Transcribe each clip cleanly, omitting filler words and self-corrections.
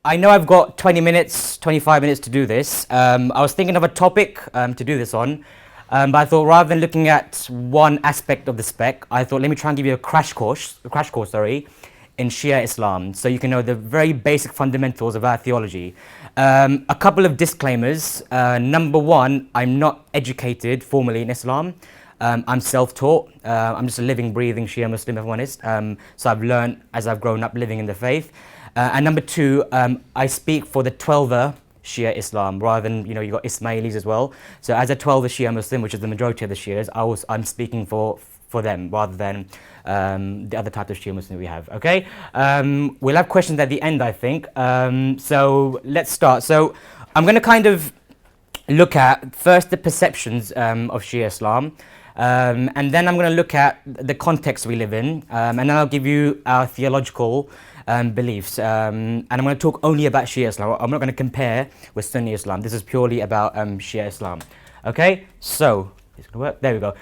I know I've got 20 minutes, 25 minutes to do this. I was thinking of a topic to do this on, but I thought rather than looking at one aspect of the spec, I thought let me try and give you a crash course, in Shia Islam, so you can know the very basic fundamentals of our theology. A couple of disclaimers. Number one, I'm not educated formally in Islam. I'm self-taught. I'm just a living, breathing Shia Muslim, if I'm honest. So I've learned as I've grown up living in the faith. And number two, I speak for the 12er Shia Islam rather than, you got Ismailis as well. So as a 12er Shia Muslim, which is the majority of the Shias, I'm speaking for them rather than the other type of Shia Muslim we have, okay? We'll have questions at the end, I think. So let's start. So I'm going to kind of look at first the perceptions of Shia Islam, and then I'm going to look at the context we live in, and then I'll give you our theological beliefs. And I'm going to talk only about Shia Islam. I'm not going to compare with Sunni Islam. This is purely about Shia Islam. Okay, so it's going to work. There we go.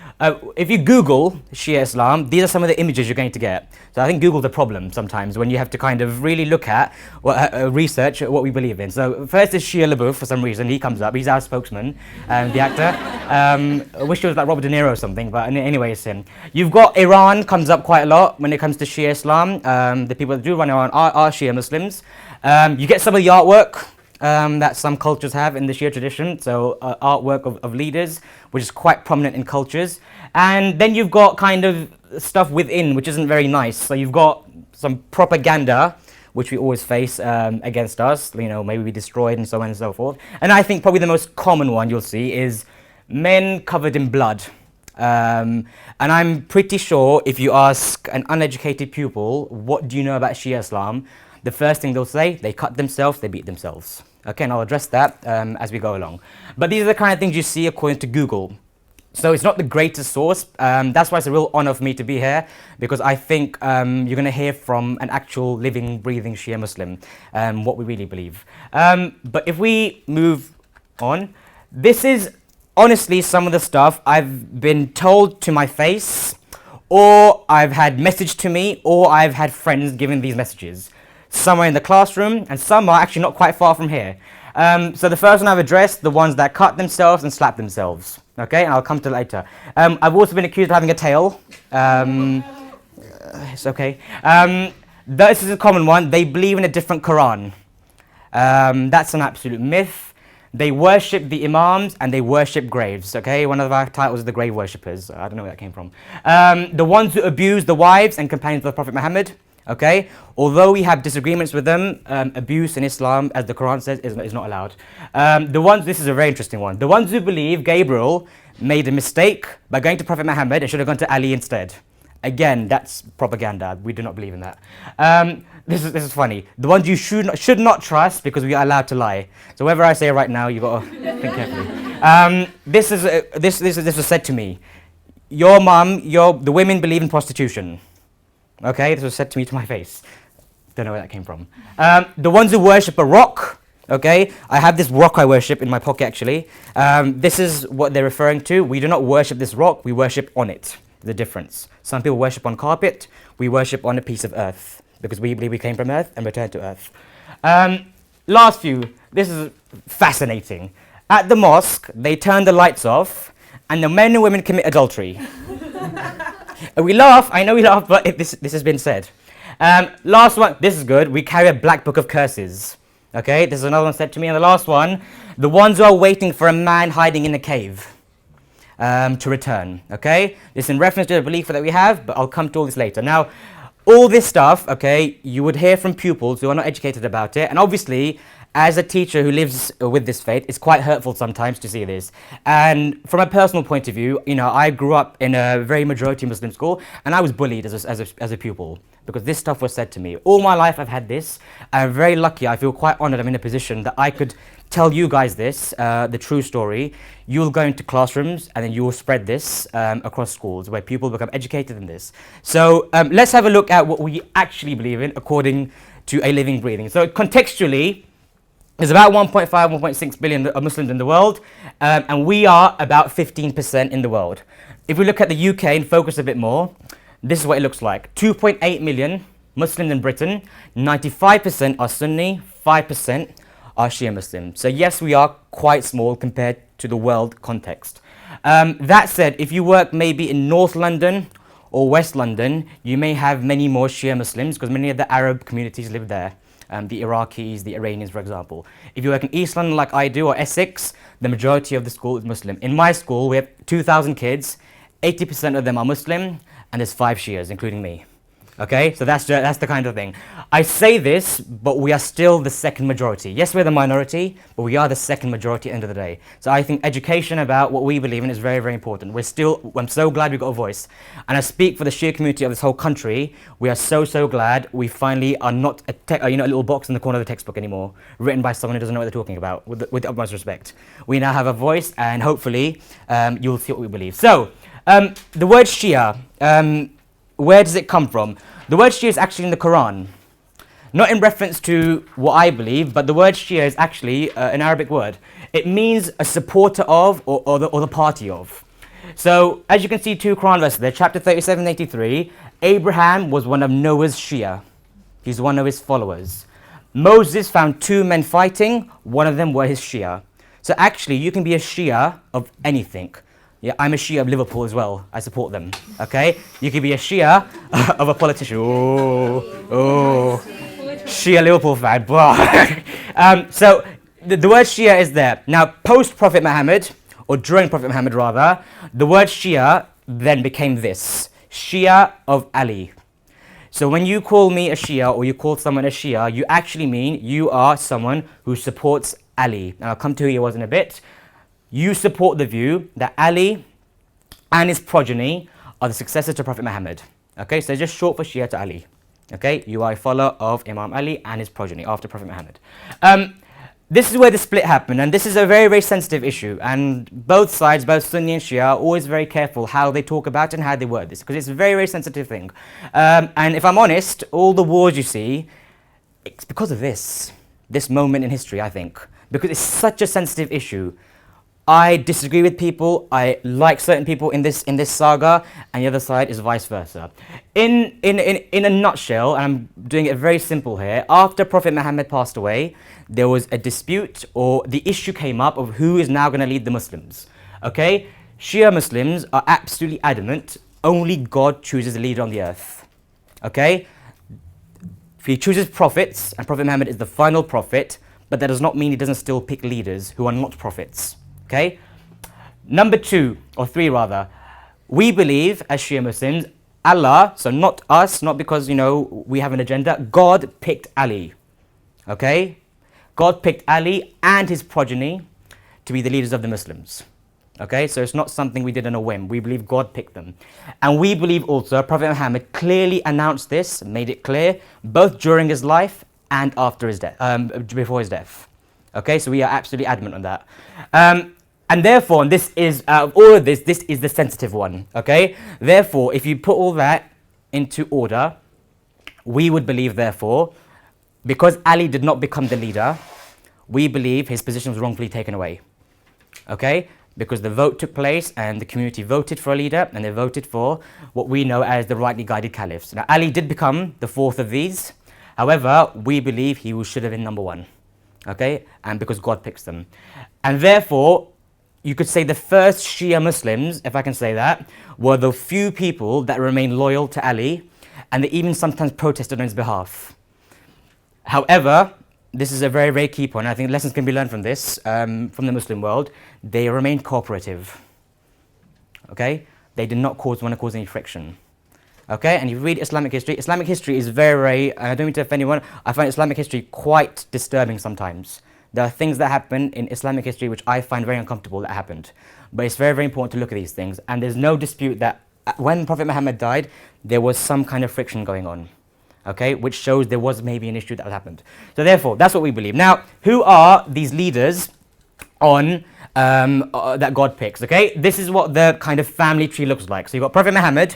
If you Google Shia Islam, these are some of the images you're going to get. So I think Google's a problem sometimes when you have to kind of really look at, research what we believe in. So first is Shia LaBeouf for some reason. He comes up. He's our spokesman, the actor. I wish it was like Robert De Niro or something, but anyway, it's him. You've got Iran comes up quite a lot when it comes to Shia Islam. The people that do run Iran are Shia Muslims. You get some of the artwork that some cultures have in the Shia tradition, so artwork of leaders, which is quite prominent in cultures. And then you've got kind of stuff within, which isn't very nice. So you've got some propaganda, which we always face against us, maybe we destroyed and so on and so forth. And I think probably the most common one you'll see is men covered in blood. And I'm pretty sure if you ask an uneducated pupil, what do you know about Shia Islam? The first thing they'll say, they cut themselves, they beat themselves. Okay, and I'll address that as we go along. But these are the kind of things you see according to Google. So it's not the greatest source. That's why it's a real honor for me to be here, because I think you're going to hear from an actual living, breathing Shia Muslim what we really believe. But if we move on, this is honestly some of the stuff I've been told to my face, or I've had messaged to me, or I've had friends giving these messages. Some are in the classroom, and some are actually not quite far from here. So the first one I've addressed, the ones that cut themselves and slap themselves. Okay, and I'll come to it later. I've also been accused of having a tail. It's okay. This is a common one. They believe in a different Quran. That's an absolute myth. They worship the imams and they worship graves. Okay, one of our titles is the grave worshippers. I don't know where that came from. The ones who abuse the wives and companions of the Prophet Muhammad. Okay, although we have disagreements with them, abuse in Islam, as the Quran says, is not allowed. This is a very interesting one. The ones who believe Gabriel made a mistake by going to Prophet Muhammad and should have gone to Ali instead. Again, that's propaganda. We do not believe in that. This is funny. The ones you should not trust because we are allowed to lie. So whatever I say right now, you got to think carefully. This was said to me. Your mum, the women believe in prostitution. Okay, this was said to me to my face. Don't know where that came from. The ones who worship a rock, okay, I have this rock I worship in my pocket actually. This is what they're referring to. We do not worship this rock, we worship on it. The difference. Some people worship on carpet, we worship on a piece of earth because we believe we came from earth and returned to earth. Last few, this is fascinating. At the mosque, they turn the lights off and the men and women commit adultery. We laugh, I know we laugh, but this has been said. Last one, this is good. We carry a black book of curses. Okay, this is another one said to me. And the last one, the ones who are waiting for a man hiding in a cave to return. Okay, this is in reference to the belief that we have, but I'll come to all this later. Now, all this stuff, okay, you would hear from pupils who are not educated about it. And obviously, as a teacher who lives with this faith, it's quite hurtful sometimes to see this. And from a personal point of view, I grew up in a very majority Muslim school, and I was bullied as a pupil because this stuff was said to me. All my life I've had this. I'm very lucky. I feel quite honored I'm in a position that I could tell you guys this, the true story. You'll go into classrooms and then you will spread this across schools where people become educated in this. So let's have a look at what we actually believe in according to a living, breathing. So contextually, there's about 1.5, 1.6 billion Muslims in the world, and we are about 15% in the world. If we look at the UK and focus a bit more, this is what it looks like. 2.8 million Muslims in Britain, 95% are Sunni, 5% are Shia Muslim. So yes, we are quite small compared to the world context. That said, if you work maybe in North London or West London, you may have many more Shia Muslims because many of the Arab communities live there. The Iraqis, the Iranians, for example. If you work in East London like I do, or Essex, the majority of the school is Muslim. In my school, we have 2,000 kids, 80% of them are Muslim, and there's 5 Shias, including me. Okay, so that's the kind of thing. I say this, but we are still the second majority. Yes, we're the minority, but we are the second majority at the end of the day. So I think education about what we believe in is very, very important. I'm so glad we got a voice. And I speak for the Shia community of this whole country. We are so, so glad we finally are not a little box in the corner of the textbook anymore, written by someone who doesn't know what they're talking about, with the utmost respect. We now have a voice, and hopefully you'll see what we believe. So, the word Shia, where does it come from? The word Shia is actually in the Quran. Not in reference to what I believe, but the word Shia is actually an Arabic word. It means a supporter of or the party of. So, as you can see, 2 Quran verses there, chapter 37, 83, Abraham was one of Noah's Shia. He's one of his followers. Moses found 2 men fighting, one of them were his Shia. So actually, you can be a Shia of anything. Yeah, I'm a Shia of Liverpool as well. I support them. Okay? You could be a Shia of a politician. Oh, Shia Liverpool fan. So the word Shia is there. Now, post Prophet Muhammad, or during Prophet Muhammad rather, the word Shia then became this: Shia of Ali. So when you call me a Shia or you call someone a Shia, you actually mean you are someone who supports Ali. And I'll come to who he was in a bit. You support the view that Ali and his progeny are the successors to Prophet Muhammad. Okay, so just short for Shia to Ali. Okay, you are a follower of Imam Ali and his progeny after Prophet Muhammad. This is where the split happened, and this is a very, very sensitive issue. And both sides, both Sunni and Shia, are always very careful how they talk about it and how they word this, because it's a very, very sensitive thing. And if I'm honest, all the wars you see, it's because of this moment in history, I think, because it's such a sensitive issue. I disagree with people, I like certain people in this saga, and the other side is vice versa. In a nutshell, and I'm doing it very simple here, after Prophet Muhammad passed away, there was a dispute, or the issue came up of who is now going to lead the Muslims. Okay? Shia Muslims are absolutely adamant, only God chooses a leader on the earth. Okay? He chooses prophets, and Prophet Muhammad is the final prophet, but that does not mean he doesn't still pick leaders who are not prophets. Okay? Number 2, or 3 rather, we believe as Shia Muslims, Allah, so not us, not because, we have an agenda, God picked Ali. Okay? God picked Ali and his progeny to be the leaders of the Muslims. Okay? So it's not something we did on a whim. We believe God picked them. And we believe also Prophet Muhammad clearly announced this, made it clear, both during his life and after his death, before his death. Okay? So we are absolutely adamant on that. And therefore, and this is, out of all of this is the sensitive one, okay? Therefore, if you put all that into order, we would believe, therefore, because Ali did not become the leader, we believe his position was wrongfully taken away, okay? Because the vote took place and the community voted for a leader and they voted for what we know as the rightly guided caliphs. Now, Ali did become the 4th of these. However, we believe he should have been number 1, okay? And because God picks them. And therefore, you could say the first Shia Muslims, if I can say that, were the few people that remained loyal to Ali, and they even sometimes protested on his behalf. However, this is a very, very key point. I think lessons can be learned from this, from the Muslim world. They remained cooperative. Okay? They did not want to cause any friction. Okay? And you read Islamic history is very, very, I don't mean to offend anyone, I find Islamic history quite disturbing sometimes. There are things that happen in Islamic history which I find very uncomfortable that happened. But it's very, very important to look at these things. And there's no dispute that when Prophet Muhammad died, there was some kind of friction going on. Okay? Which shows there was maybe an issue that happened. So therefore, that's what we believe. Now, who are these leaders on that God picks? Okay? This is what the kind of family tree looks like. So you've got Prophet Muhammad.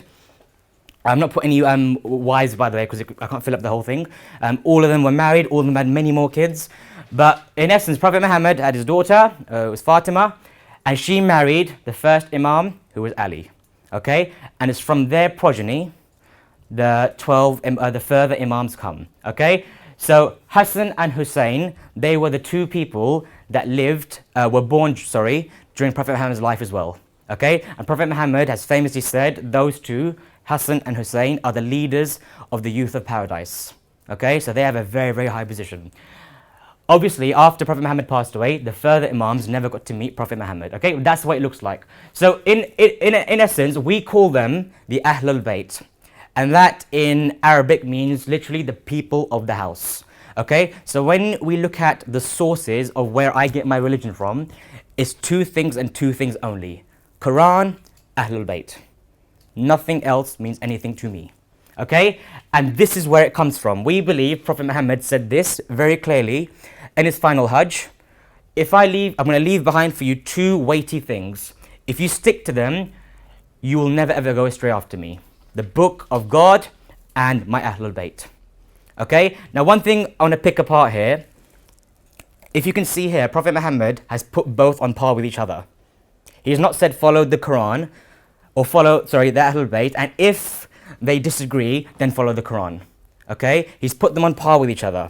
I'm not putting any wives, by the way, because I can't fill up the whole thing. All of them were married. All of them had many more kids. But in essence, Prophet Muhammad had his daughter, it was Fatima, and she married the first Imam, who was Ali. Okay? And it's from their progeny the further Imams come. Okay, so Hassan and Hussain, they were the two people that were born, during Prophet Muhammad's life as well. Okay, and Prophet Muhammad has famously said those two, Hassan and Hussain, are the leaders of the youth of paradise. Okay, so they have a very, very high position. Obviously, after Prophet Muhammad passed away, the further Imams never got to meet Prophet Muhammad. Okay, that's what it looks like. So in essence, we call them the Ahlul Bayt. And that in Arabic means literally the people of the house. Okay, so when we look at the sources of where I get my religion from, it's two things and two things only. Quran, Ahlul Bayt. Nothing else means anything to me. Okay, and this is where it comes from. We believe Prophet Muhammad said this very clearly in his final Hajj. If I leave, I'm going to leave behind for you two weighty things. If you stick to them, you will never ever go astray after me. The Book of God and my Ahlul Bayt. Okay, now one thing I want to pick apart here. If you can see here, Prophet Muhammad has put both on par with each other. He has not said follow the Quran or the Ahlul Bayt, and if they disagree, then follow the Quran. Okay, he's put them on par with each other.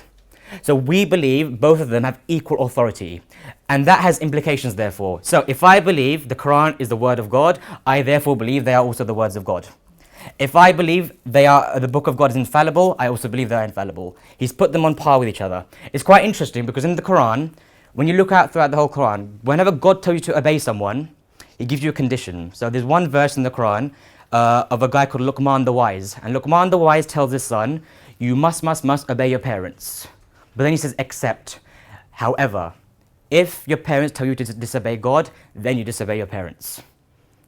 So we believe both of them have equal authority, and that has implications therefore. So if I believe the Quran is the word of God, I therefore believe they are also the words of God. If I believe the Book of God is infallible, I also believe they are infallible. He's put them on par with each other. It's quite interesting because in the Quran, when you look out throughout the whole Quran, whenever God tells you to obey someone, He gives you a condition. So there's one verse in the Quran of a guy called Luqman the Wise, and Luqman the Wise tells his son, you must obey your parents. But then he says, except, however, if your parents tell you to disobey God, then you disobey your parents.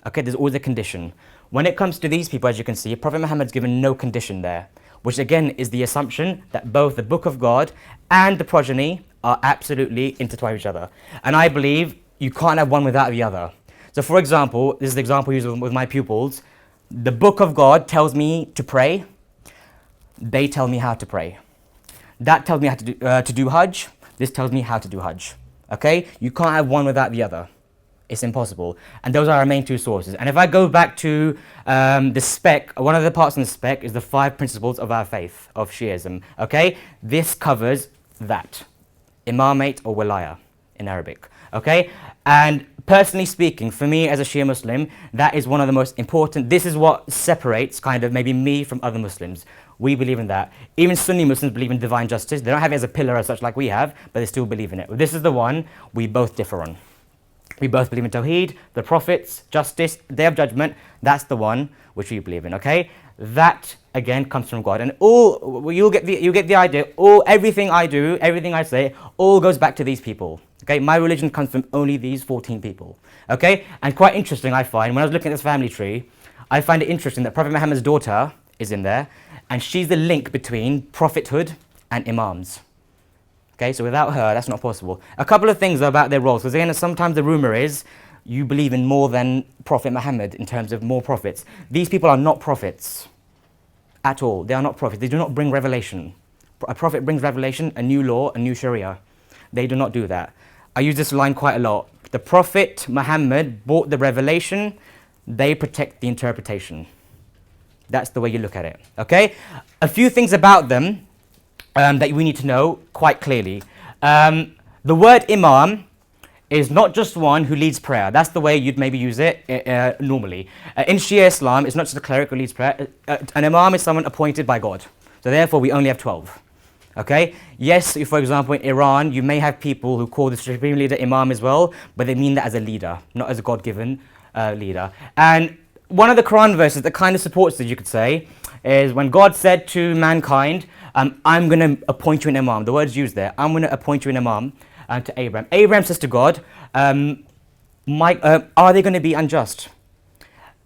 Okay, there's always a condition. When it comes to these people, as you can see, Prophet Muhammad's given no condition there, which again is the assumption that both the Book of God and the progeny are absolutely intertwined with each other. And I believe you can't have one without the other. So for example, this is the example I use with my pupils. The Book of God tells me to pray. They tell me how to pray. That tells me how to do Hajj. This tells me how to do Hajj. Okay? You can't have one without the other. It's impossible. And those are our main two sources. And if I go back to the spec, one of the parts in the spec is the 5 principles of our faith, of Shiism. Okay? This covers that. Imamate or Walaya in Arabic. Okay? And personally speaking, for me as a Shia Muslim, that is one of the most important. This is what separates kind of maybe me from other Muslims. We believe in that. Even Sunni Muslims believe in divine justice. They don't have it as a pillar as such like we have, but they still believe in it. This is the one we both differ on. We both believe in Tawheed, the prophets, justice, Day of Judgment. That's the one which we believe in, okay? That, again, comes from God. And you'll get the idea, everything I do, everything I say, all goes back to these people. Okay, my religion comes from only these 14 people. Okay, and quite interesting I find, when I was looking at this family tree, I find it interesting that Prophet Muhammad's daughter is in there, and she's the link between prophethood and imams. Okay, so without her, that's not possible. A couple of things about their roles, because again, sometimes the rumor is you believe in more than Prophet Muhammad in terms of more prophets. These people are not prophets at all. They are not prophets. They do not bring revelation. A prophet brings revelation, a new law, a new sharia. They do not do that. I use this line quite a lot. The Prophet Muhammad brought the revelation, they protect the interpretation. That's the way you look at it, okay? A few things about them that we need to know quite clearly. The word imam is not just one who leads prayer. That's the way you'd maybe use it normally. In Shia Islam, it's not just a cleric who leads prayer. An imam is someone appointed by God. So therefore, we only have 12. Okay? Yes, if, for example, in Iran, you may have people who call the supreme leader imam as well, but they mean that as a leader, not as a God-given leader. And one of the Quran verses that kind of supports this, you could say, is when God said to mankind, I'm going to appoint you an imam. The word's used there. I'm going to appoint you an imam to Abraham. Abraham says to God, are they going to be unjust?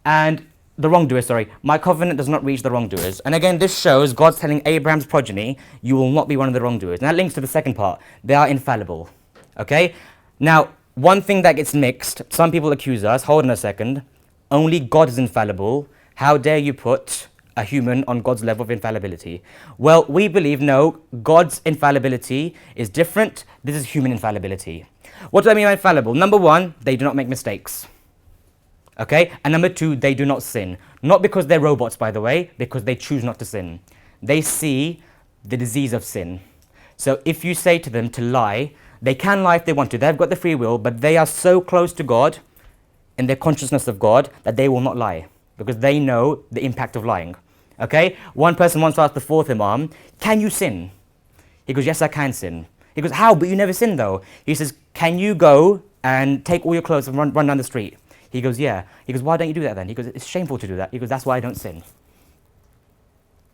And the wrongdoers, my covenant does not reach the wrongdoers. And again, this shows God's telling Abraham's progeny, you will not be one of the wrongdoers. And that links to the second part. They are infallible. Okay? Now, one thing that gets mixed, some people accuse us, hold on a second, only God is infallible. How dare you put a human on God's level of infallibility? Well, we believe, no, God's infallibility is different. This is human infallibility. What do I mean by infallible? Number one, they do not make mistakes. Okay? And number two, they do not sin. Not because they're robots, by the way, because they choose not to sin. They see the disease of sin. So if you say to them to lie, they can lie if they want to. They've got the free will, but they are so close to God in their consciousness of God that they will not lie because they know the impact of lying. Okay? One person once asked the fourth Imam, can you sin? He goes, yes, I can sin. He goes, how? But you never sin though. He says, can you go and take all your clothes and run down the street? He goes, yeah. He goes, why don't you do that then? He goes, it's shameful to do that. He goes, that's why I don't sin.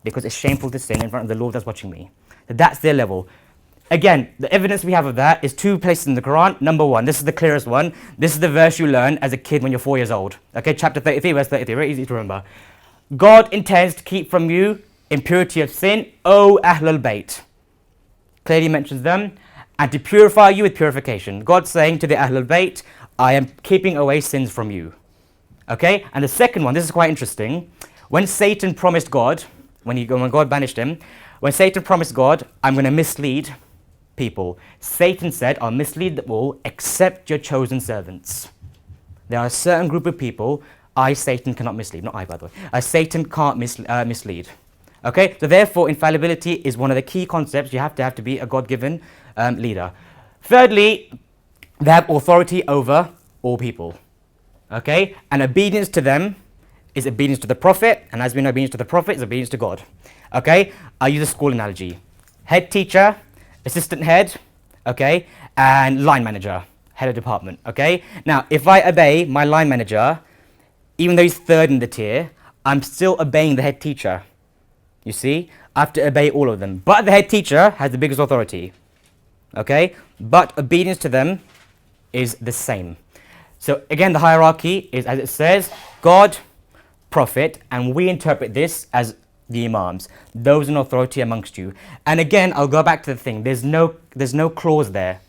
Because it's shameful to sin in front of the Lord that's watching me. So that's their level. Again, the evidence we have of that is two places in the Quran. Number one, this is the clearest one. This is the verse you learn as a kid when you're 4 years old. Okay, chapter 33, verse 33, very easy to remember. God intends to keep from you impurity of sin, O Ahlul Bayt. Clearly mentions them. And to purify you with purification. God's saying to the Ahlul Bayt, I am keeping away sins from you. Okay, and the second one, this is quite interesting. When Satan promised God, when God banished him, when Satan promised God, I'm going to mislead people. Satan said, I'll mislead them all except your chosen servants. There are a certain group of people Satan, cannot mislead. Not I, by the way. Satan can't mislead. Okay, so therefore infallibility is one of the key concepts you have to be a God-given leader. Thirdly, they have authority over all people. Okay, and obedience to them is obedience to the Prophet, and as we know, obedience to the Prophet is obedience to God. Okay, I use a school analogy. Head teacher, assistant head, okay, and line manager, head of department, okay? Now, if I obey my line manager, even though he's third in the tier, I'm still obeying the head teacher. You see? I have to obey all of them. But the head teacher has the biggest authority, okay? But obedience to them is the same. So again, the hierarchy is, as it says, God, Prophet, and we interpret this as the Imams, those in authority amongst you. And again, I'll go back to the thing. There's no clause there.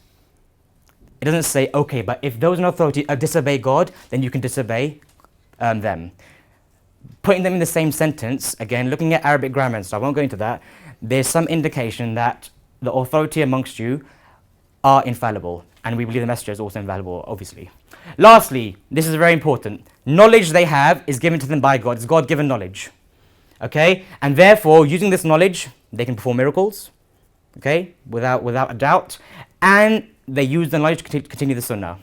It doesn't say, okay, but if those in authority disobey God, then you can disobey them. Putting them in the same sentence, again, looking at Arabic grammar and stuff, I won't go into that, there's some indication that the authority amongst you are infallible. And we believe the messenger is also infallible, obviously. Lastly, this is very important. Knowledge they have is given to them by God. It's God-given knowledge. Okay? And therefore, using this knowledge, they can perform miracles. Okay? Without a doubt. And they use the knowledge to continue the sunnah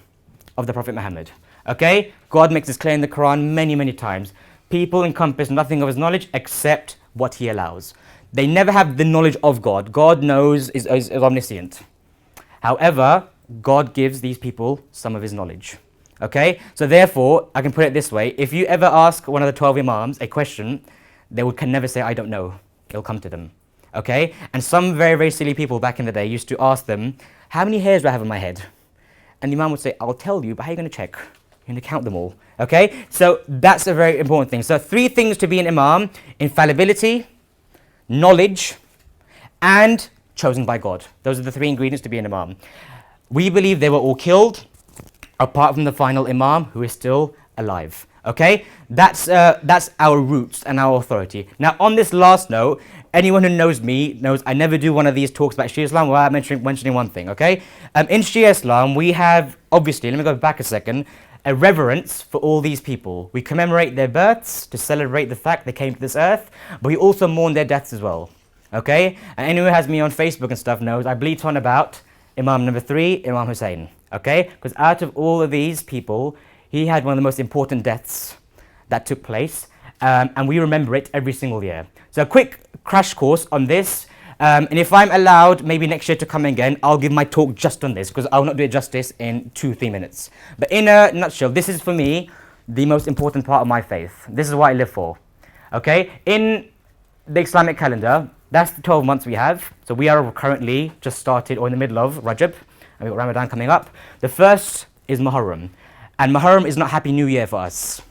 of the Prophet Muhammad. Okay? God makes this clear in the Quran many, many times. People encompass nothing of his knowledge except what he allows. They never have the knowledge of God. God knows, is omniscient. However, God gives these people some of his knowledge. Okay? So therefore, I can put it this way. If you ever ask one of the 12 Imams a question, they can never say, I don't know. It'll come to them. Okay? And some very, very silly people back in the day used to ask them, how many hairs do I have on my head? And the Imam would say, I'll tell you, but how are you going to check? You're going to count them all. Okay? So that's a very important thing. So 3 things to be an Imam: infallibility, knowledge, and chosen by God. Those are the 3 ingredients to be an Imam. We believe they were all killed, apart from the final Imam, who is still alive. Okay? That's our roots and our authority. Now, on this last note, anyone who knows me knows I never do one of these talks about Shia Islam without mentioning one thing, okay? In Shia Islam, we have, obviously, let me go back a second, a reverence for all these people. We commemorate their births to celebrate the fact they came to this earth, but we also mourn their deaths as well, okay? And anyone who has me on Facebook and stuff knows I bleat on about Imam number 3, Imam Hussain, okay? Because out of all of these people, he had one of the most important deaths that took place, and we remember it every single year. So a quick crash course on this, and if I'm allowed maybe next year to come again, I'll give my talk just on this, because I'll not do it justice in 2-3 minutes. But in a nutshell, this is for me the most important part of my faith. This is what I live for, okay? In the Islamic calendar, that's the 12 months we have. So we are currently just started, or in the middle of Rajab, and we've got Ramadan coming up. The first is Muharram. And Muharram is not Happy New Year for us,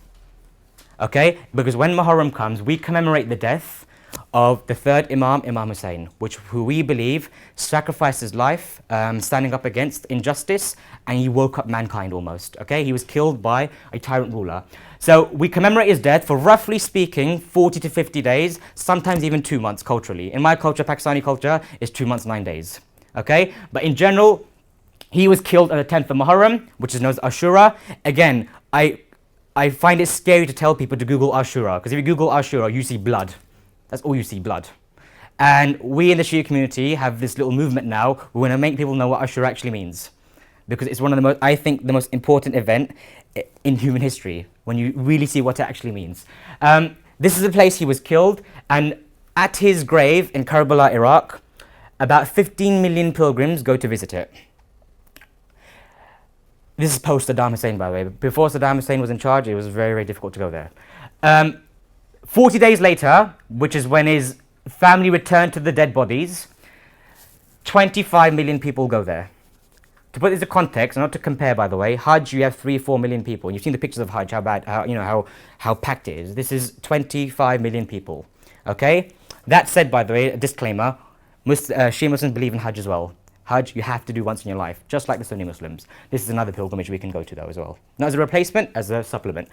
okay? Because when Muharram comes, we commemorate the death of the 3rd Imam, Imam Hussain, who we believe sacrificed his life, standing up against injustice, and he woke up mankind almost, okay? He was killed by a tyrant ruler. So we commemorate his death for, roughly speaking, 40 to 50 days, sometimes even 2 months culturally. In my culture, Pakistani culture, is 2 months, 9 days, okay? But in general, he was killed on the 10th of Muharram, which is known as Ashura. Again, I I find it scary to tell people to Google Ashura, because if you Google Ashura, you see blood. That's all you see, blood. And we in the Shia community have this little movement now. We want to make people know what Ashura actually means, because it's one of the most, I think, the most important event in human history, when you really see what it actually means. This is the place he was killed, and at his grave in Karbala, Iraq, about 15 million pilgrims go to visit it. This is post Saddam Hussein, by the way. Before Saddam Hussein was in charge, it was very, very difficult to go there. 40 days later, which is when his family returned to the dead bodies, 25 million people go there. To put this in context, and not to compare, by the way, Hajj, you have 3-4 million people. And you've seen the pictures of Hajj, how packed it is. This is 25 million people. Okay? That said, by the way, a disclaimer, Shia Muslims believe in Hajj as well. Hajj, you have to do once in your life, just like the Sunni Muslims. This is another pilgrimage we can go to, though, as well. Not as a replacement, as a supplement.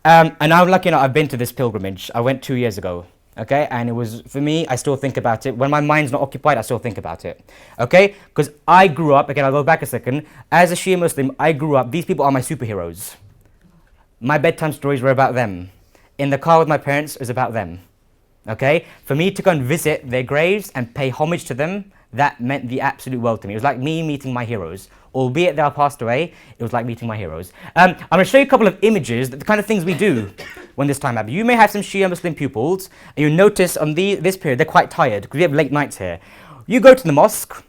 And I'm lucky enough, I've been to this pilgrimage. I went 2 years ago. Okay, and it was, for me, I still think about it. When my mind's not occupied, I still think about it. Okay, because I grew up, again, I'll go back a second. As a Shia Muslim, I grew up, these people are my superheroes. My bedtime stories were about them. In the car with my parents, it was about them. Okay, for me to go and visit their graves and pay homage to them, that meant the absolute world to me. It was like me meeting my heroes. Albeit they are passed away, it was like meeting my heroes. I'm going to show you a couple of images, the kind of things we do when this time happens. You may have some Shia Muslim pupils, and you'll notice on this period they're quite tired, because we have late nights here. You go to the mosque,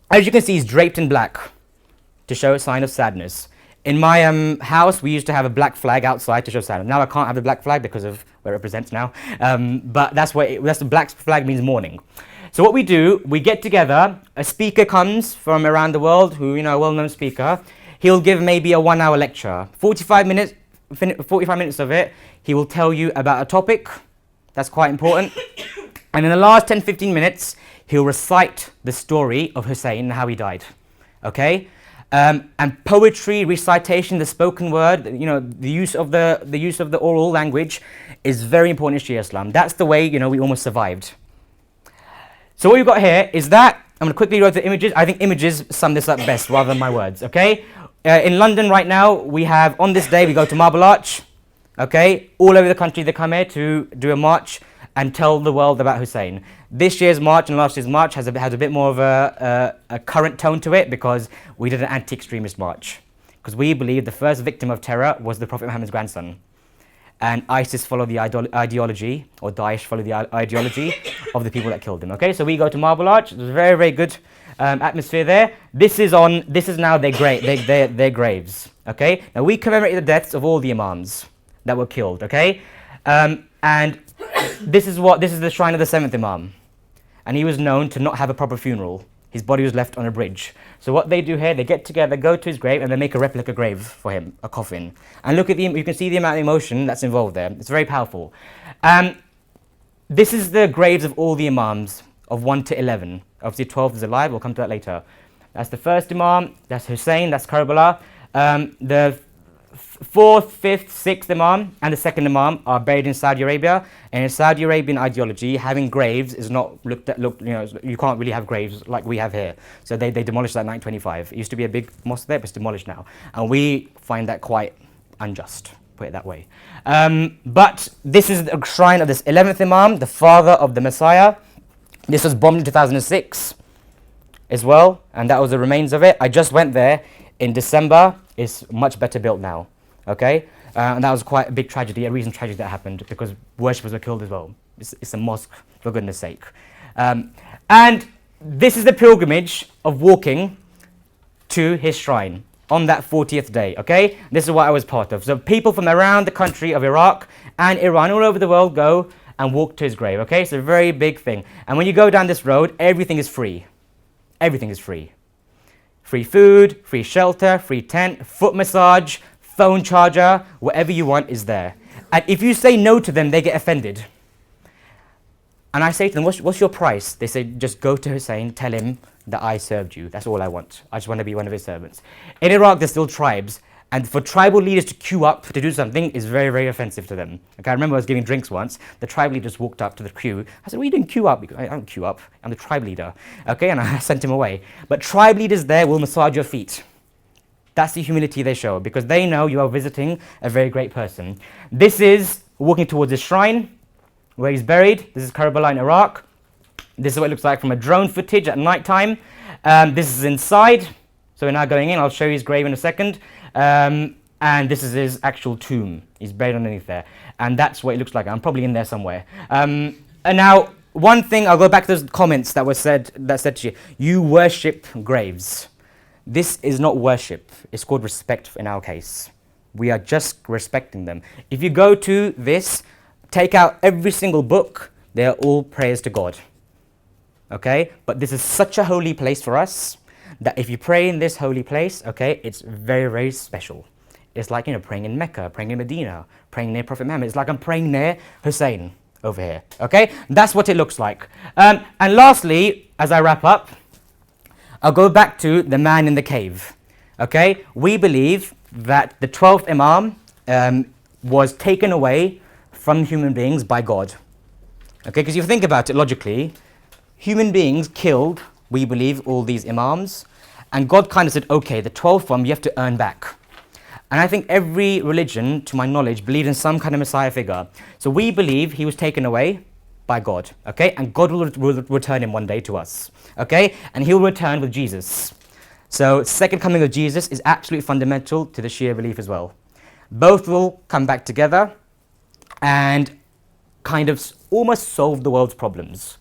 as you can see, he's draped in black to show a sign of sadness. In my house, we used to have a black flag outside to show sadness. Now I can't have the black flag because of where it represents now, but that's the black flag means mourning. So what we do, we get together, a speaker comes from around the world, who, a well-known speaker. He'll give maybe a 1-hour lecture. 45 minutes of it, he will tell you about a topic. That's quite important. And in the last 10-15 minutes, he'll recite the story of Hussain and how he died. Okay? And poetry, recitation, the spoken word, the use of the oral language is very important in Shia Islam. That's the way, we almost survived. So what you've got here is that, I'm going to quickly go through the images. I think images sum this up best rather than my words, okay? In London right now, we have, on this day, we go to Marble Arch, okay? All over the country they come here to do a march and tell the world about Hussain. This year's march and last year's march has a bit more of a current tone to it, because we did an anti-extremist march. Because we believe the first victim of terror was the Prophet Muhammad's grandson. And ISIS followed the ideology, or Daesh followed the ideology of the people that killed him. Okay, so we go to Marble Arch. There's a very, very good atmosphere there. This is now their graves. Okay, now we commemorate the deaths of all the imams that were killed. Okay, and this is the shrine of the 7th Imam, and he was known to not have a proper funeral. His body was left on a bridge. So what they do here, they get together, go to his grave, and they make a replica grave for him, a coffin. And look at you can see the amount of emotion that's involved there. It's very powerful. This is the graves of all the imams, of 1 to 11. Obviously 12 is alive, we'll come to that later. That's the first imam, that's Hussain, that's Karbala. The 4th, 5th, 6th imam and the 2nd imam are buried in Saudi Arabia. And in Saudi Arabian ideology, having graves is not you can't really have graves like we have here. So they demolished that in 1925. It used to be a big mosque there, but it's demolished now. And we find that quite unjust, put it that way. But this is the shrine of this 11th imam, the father of the Messiah. This was bombed in 2006 as well, and that was the remains of it. I just went there in December. It's much better built now. Okay, and that was quite a big tragedy, a recent tragedy that happened, because worshippers were killed as well. It's a mosque, for goodness sake. And this is the pilgrimage of walking to his shrine on that 40th day, okay? This is what I was part of. So people from around the country of Iraq and Iran, all over the world, go and walk to his grave, okay? It's a very big thing. And when you go down this road, everything is free. Everything is free. Free food, free shelter, free tent, foot massage, phone charger, whatever you want is there. And if you say no to them, they get offended. And I say to them, what's your price? They say, just go to Hussain, tell him that I served you. That's all I want. I just want to be one of his servants. In Iraq, there's still tribes. And for tribal leaders to queue up to do something is very, very offensive to them. Okay, I remember I was giving drinks once. The tribe leader just walked up to the queue. I said, well, you didn't queue up. I don't queue up. I'm the tribe leader. Okay, and I sent him away. But tribe leaders there will massage your feet. That's the humility they show, because they know you are visiting a very great person. This is walking towards his shrine, where he's buried. This is Karbala in Iraq. This is what it looks like from a drone footage at night time. This is inside. So we're now going in. I'll show you his grave in a second. And this is his actual tomb. He's buried underneath there. And that's what it looks like. I'm probably in there somewhere. And now, one thing, I'll go back to those comments that said to you, you worship graves. This is not worship. It's called respect in our case. We are just respecting them. If you go to this, take out every single book, they are all prayers to God. Okay? But this is such a holy place for us that if you pray in this holy place, okay, it's very, very special. It's like, praying in Mecca, praying in Medina, praying near Prophet Muhammad. It's like I'm praying near Hussain over here. Okay? That's what it looks like. And lastly, as I wrap up, I'll go back to the man in the cave. Okay? We believe that the 12th Imam was taken away from human beings by God. Okay? Because if you think about it logically, human beings killed, we believe, all these Imams, and God kind of said, okay, the 12th one you have to earn back. And I think every religion, to my knowledge, believes in some kind of Messiah figure. So we believe he was taken away by God, okay? And God will return him one day to us, okay? And he'll return with Jesus. So second coming of Jesus is absolutely fundamental to the Shia belief as well. Both will come back together and kind of almost solve the world's problems.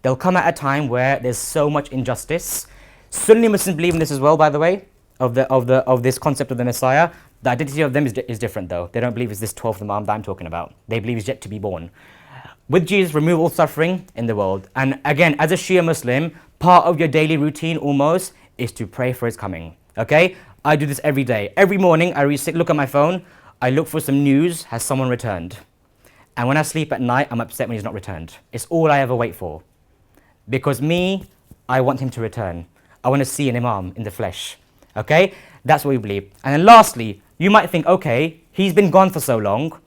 They'll come at a time where there's so much injustice. Sunni Muslims believe in this as well, by the way, of this concept of the Messiah. The identity of them is different, though. They don't believe it's this 12th Imam that I'm talking about. They believe he's yet to be born. With Jesus, remove all suffering in the world. And again, as a Shia Muslim, part of your daily routine almost is to pray for his coming. Okay? I do this every day. Every morning, I look at my phone. I look for some news. Has someone returned? And when I sleep at night, I'm upset when he's not returned. It's all I ever wait for. Because I want him to return. I want to see an Imam in the flesh. Okay? That's what we believe. And then lastly, you might think, okay, he's been gone for so long.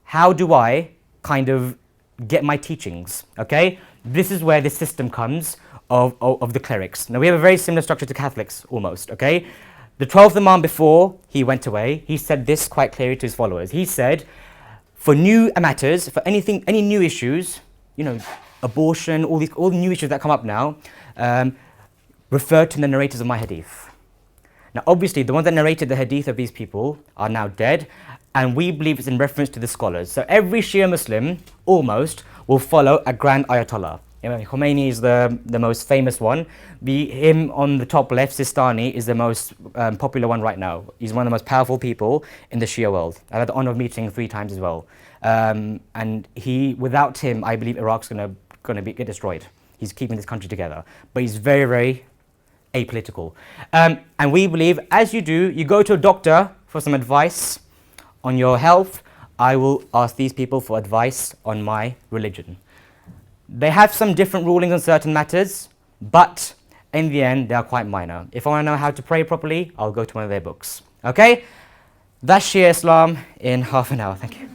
How do I kind of get my teachings? Okay? This is where the system comes of the clerics. Now, we have a very similar structure to Catholics, almost. Okay? The 12th Imam, before he went away, he said this quite clearly to his followers. He said, for new matters, for anything, any new issues, abortion, all the new issues that come up now, refer to the narrators of my hadith. Now, obviously, the ones that narrated the hadith of these people are now dead, and we believe it's in reference to the scholars. So every Shia Muslim, almost, will follow a grand Ayatollah. Khomeini is the most famous one. Him on the top left, Sistani, is the most popular one right now. He's one of the most powerful people in the Shia world. I've had the honor of meeting him 3 times as well. And without him, I believe Iraq's going to get destroyed. He's keeping this country together. But he's very, very apolitical. And we believe, as you do, you go to a doctor for some advice on your health. I will ask these people for advice on my religion. They have some different rulings on certain matters, but in the end, they are quite minor. If I want to know how to pray properly, I'll go to one of their books. Okay? That's Shia Islam in half an hour. Thank you.